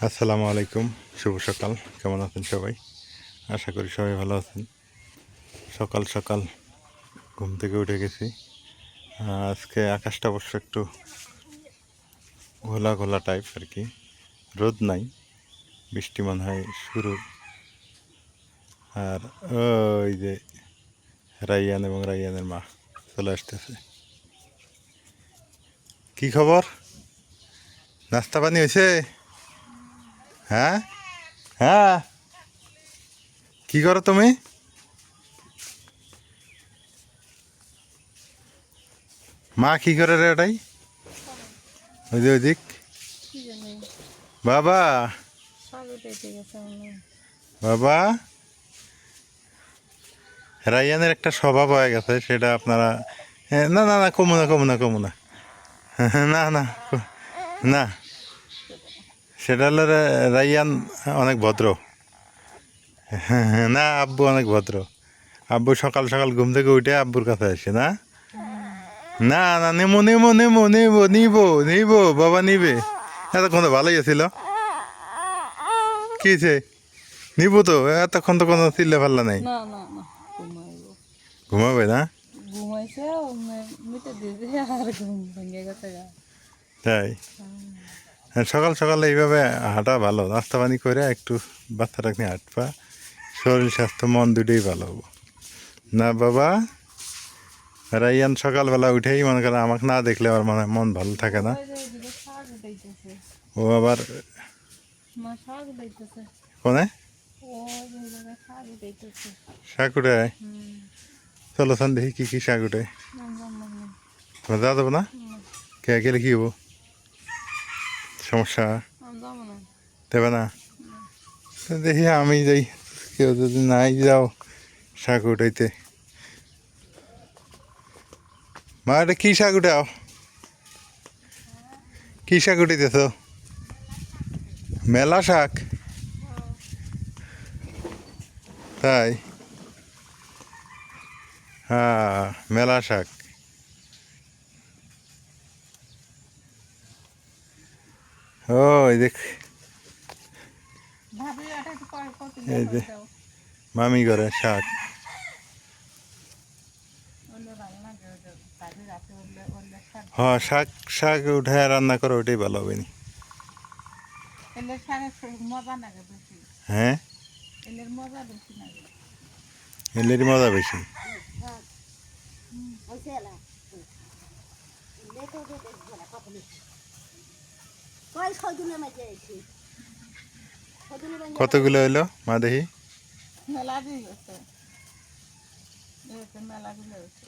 আসসালামু আলাইকুম, শুভ সকাল। কেমন আছেন সবাই? আশা করি সবাই ভালো আছেন। সকাল সকাল ঘুম থেকে উঠে গেছি। আজকে আকাশটা অবশ্য একটু ঘোলা ঘোলা টাইপ আর কি, রোদ নাই, বৃষ্টি মনে হয় শুরু। আর ওই যে রাইয়ান এবং রাইয়ানের মা চলে আসতেছে। কি খবর? নাস্তা পানি হয়েছে? হ্যাঁ হ্যাঁ, কি করো তুমি? মা কি করে রে ওটাই? ওই যে ওইদিক বাবা, বাবা, রাইয়ানের একটা স্বভাব হয়ে গেছে, সেটা আপনারা না না না, কমু না কমু না কমু না না না না, সেটা হলো রাইয়ান অনেক ভদ্র। না, আব্বু অনেক ভদ্র। আব্বু সকাল সকাল ঘুম থেকে উঠে আব্বুর কাছে আসে না। না না, নেমো নেমো নেমো নেবো নিবো নিবো, বাবা নিবে। এতক্ষণ তো ভালোই ছিল, কিছে নিবো তো, এতক্ষণ তো কোনো চিল্লা ফাল্লা নাই। না না না, ঘুমাইবো। ঘুমাবে না? ঘুমাইছে মিটে দিয়েছে আর ঘুম ভেঙে গেছে গা। তাই? হ্যাঁ, সকাল সকাল এইভাবে হাঁটা ভালো, নাস্তা পানি করে একটু বাচ্চাটাকে নিয়ে হাঁটবা, শরীর স্বাস্থ্য মন দুটোই ভালো হবো না বাবা? রাইয়ান সকালবেলা উঠেই মনে করে আমাকে না দেখলে আমার মনে হয় মন ভালো থাকে না। ওই যে ওইদিকে শাক উঠাইতেছে, ও আবার মা শাক উঠাইতেছে। কোনে ওই যে ওই জায়গায় শাক উঠাইতেছে। শাক উঠায়? চলো সান দেখি কি কি শাক উঠায়। যা যাবো না? কে গেলে কি হবো? সমস্যা যাবো না। দেবে না? তো দেখি আমি যাই, কেউ যদি নাই যাও শাক উঠাইতে। মা, এটা কি শাক উঠাও? কি শাক উঠাইতেছ? মেলা শাক? তাই? হ্যাঁ, মেলা শাক। ও এই দেখ, ভাবি এটা একটু পরে কত এই যে দাও। মামি করে শাক। ওলে ভালো লাগে, ওই যে ভাবি রাতে ওলে ওলে শাক। হ্যাঁ, শাক শাক উঠায় রান্না করো, ওইটাই ভালো হবে নি। এলে শাকের মজা লাগে বেশি, হ্যাঁ, এলের মজা বেশি লাগে। এলেরই মজা বেশি। কতগুলো হইলো মা দেখি? মেলা দিয়ে গেছে, মেলা দিলে হয়েছে।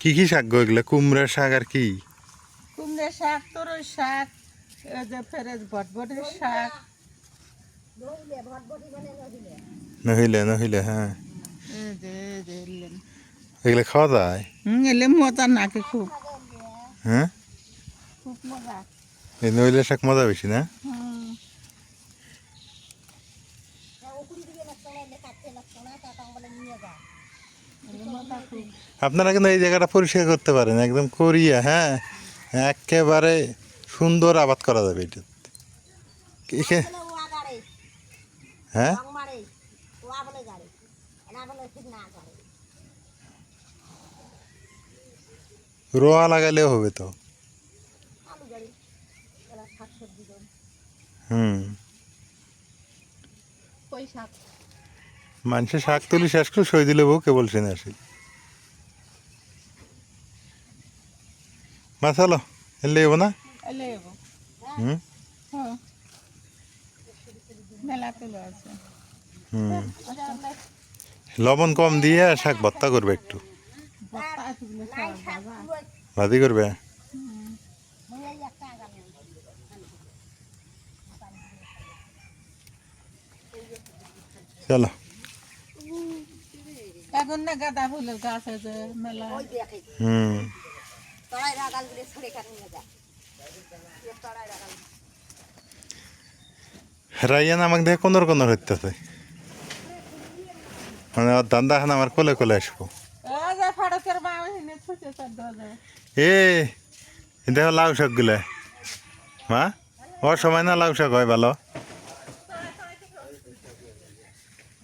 কি কি শাক গো এগুলো? কুমড়া শাক আর কি? কুমড়ে শাক, তরই শাক, এই যে ফেরে ভটভটির শাক। নহিলে নহিলে, হ্যাঁ, এই যে এলেন। এগুলো খাওয়া যায়? এলে মজা নাকি খুব, হ্যাঁ, খুব মজা। এই নইলে শাক মজা বেশি না? হুম। এলে মজা খুব। আপনারা কিন্তু এই জায়গাটা পরিষ্কার করতে পারেন, একদম করিয়া, হ্যাঁ, একেবারে সুন্দর আবাদ করা যাবে এটা। হ্যাঁ, রোয়া লাগালেও হবে তো। হুম, কই শাক? মানুষের শাক তুলি শেষ করে সই দিলে বউ কেবল সেনে আসি। মা চলো, এলে যাবো না? এলে যাবো। হুম হ্যাঁ, মেলা তুলে আছে। হুম, লবণ কম দিয়ে শাক ভর্তা করবে একটু, বস্তা আছে বলে শাক ভাজা। ভাজি করবে। চলো, এখন না গাঁদা ফুলের গাছ আছে মেলা। হুম, রাইয়ান আমাকে দেখে কোনর কোনর হইতেছে। মানে ওর দান্দা এখন আমার কোলে কোলে আসবো। এই যে ফাড়কের মা ওইখানে ছুটে চার দেওয়া দেখো লাউ শাক গুলা মা ওর সময় না লাউ শাক হয় ভালো,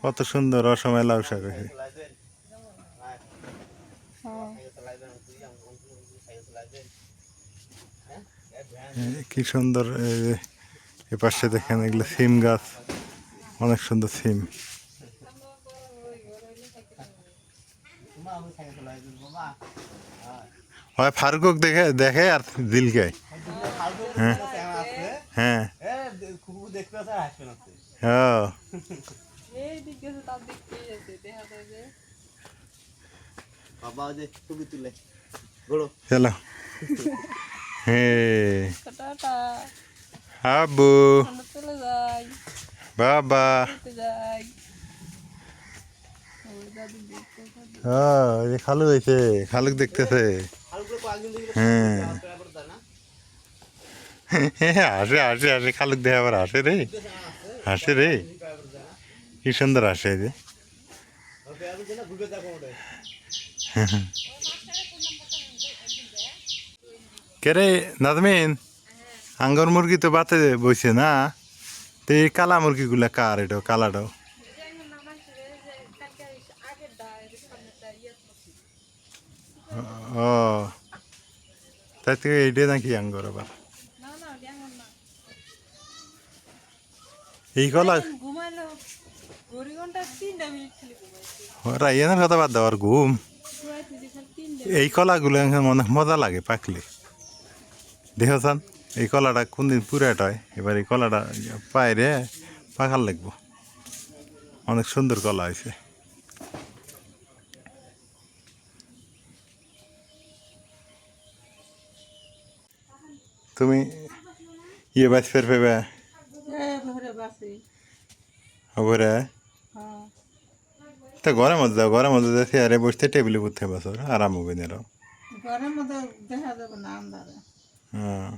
কত সুন্দর ওর সময় লাউ শাক হয়েছে। কি সুন্দর এ পাশে দেখেন এগুলো সিম গাছ, অনেক সুন্দর সিম। হয় ফারুক দেখে দেখে আর দিলকে। হ্যাঁ হ্যাঁ হ্যাঁ চলো হ্যাঁ আব্বু বাবা ওই যে খালু হয়েছে, খালুক দেখতেছে। হ্যাঁ হাসে হাসে হাসে খালুক দেখে আবার হাসে রে, হাসে রে, কি সুন্দর হাসে যে। কে রে নাজমিন, আঙ্গর মুরগি তো বাতে বইছে না, তো এই কালা মুরগিগুলা কার? এটা কালাটাও ও তাই থেকে এইটাই নাকি আঙ্গর আবার এই কলা রাইয়ানের কথা বাদ দেওয়ার ঘুম। এই কলাগুলো অনেক মজা লাগে পাকলে, দেখেছেন এই কলাটা কোনদিন পুরাট হয়, এবার এই কলাটা পায়রে পাকার লাগবো, অনেক সুন্দর কলা হয়েছে। তুমি ইয়ে বাস ফের পেবে ঘরে বাসি খবরে তা ঘরের মধ্যে যাও, ঘরের মধ্যে যাচ্ছে আরে বসতে টেবিলে বুঝতে বছর আরাম হবে না। ঘরের মধ্যে দেখা যাবে না আন্দারে। হ্যাঁ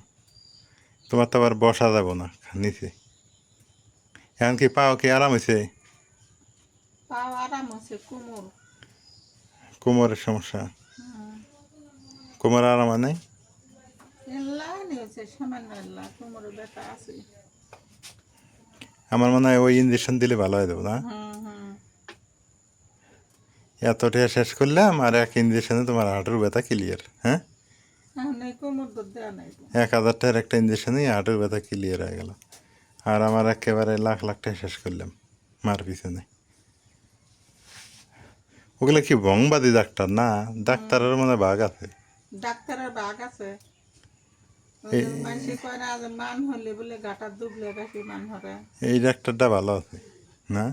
তোমার তো আবার বসা যাব না নিচে, এখন কি পাও কি আরাম হয়েছে? পাও আরাম হচ্ছে, কোমর কোমরের সমস্যা, কোমর আরাম হয় নাই? হচ্ছে সামান্য কোমরে ব্যথা আছে। আমার মনে হয় ওই ইঞ্জেকশন দিলে ভালো হয়ে যাবো না? এতটা শেষ করলাম আর এক ইঞ্জেকশনে তোমার হাঁটুর ব্যথা ক্লিয়ার। হ্যাঁ কোমর দেওয়া নাই, 1000 টাকার একটা ইঞ্জেকশনে হাঁটুর ব্যথা ক্লিয়ার হয়ে গেল। আর আমার একেবারে লাখ লাখ টাকা শেষ করলাম মার পিছনে। ওগুলো কি বংবাদী ডাক্তার না? ডাক্তারের মনে ভাগ আছে, ডাক্তারের ভাগ আছে। মান হলে বলে গাটা দুবলে বেশি মান হরে, এই ডাক্তারটা ভালো আছে না?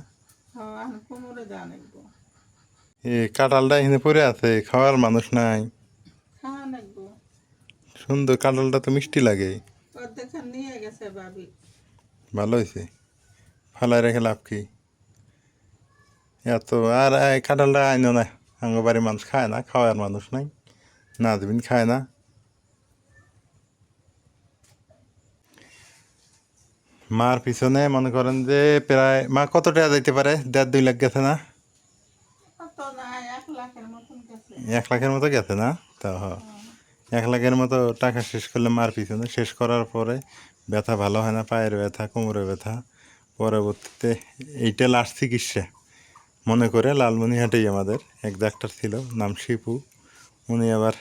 কোমরে দেওয়া নাকবো, এই কাঁঠালটা এখানে পড়ে আছে, খাওয়ার মানুষ নাই। খাওয়া নাকবো, সুন্দর কাঁঠালটা তো মিষ্টি লাগে। দেখে নিয়ে গেছে ভাবি, ভালো হয়েছে, ফালাই রেখে লাভ কি? এত আর এই কাঁঠালটা আইনো না, আমার বাড়ির মানুষ খায় না, খাওয়ার মানুষ নাই, নাজবিন খায় না। মার পিছনে মনে করেন যে প্রায় মা কত টাকা যাইতে পারে? 1.5-2 লাখ গেছে না? 1 লাখের মতন গেছে। 1 লাখের মতো গেছে না? তা 1 লাখের মতো টাকা শেষ করলে মার পিছনে, শেষ করার পরে ব্যথা ভালো হয় না, পায়ের ব্যথা, কোমরে ব্যথা, পরবর্তীতে এইটা লাস্ট চিকিৎসা মনে করে লালমনিহাটেই আমাদের এক ডাক্তার ছিল, নাম শিপু। উনি আবার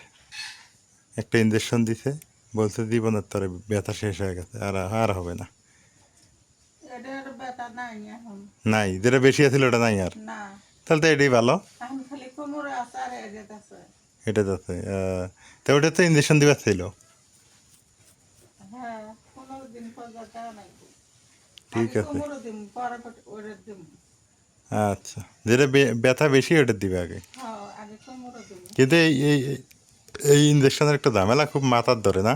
একটা ইঞ্জেকশন দিছে, বলছে জীবনের তরে ব্যথা শেষ হয়ে গেছে, আর আর হবে না। নাই, যেটা বেশি আছিল ওটা নাই আর, তাহলে তো এটাই ভালো। এটা যাচ্ছে তো ওটা তো ইঞ্জেকশন দিবার ছিল। ঠিক আছে আচ্ছা, যেটা ব্যথা বেশি ওটা দিবে আগে। কিন্তু এই এই এই ইঞ্জেকশনের একটা ঝামেলা খুব মাথার ধরে না,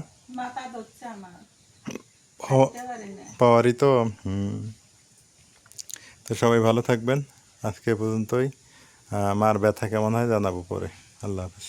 পাওয়ারই তো। তো সবাই ভালো থাকবেন, আজকে পর্যন্তই। মার ব্যথা কেমন হয় জানাবো পরে। আল্লাহ হাফেজ।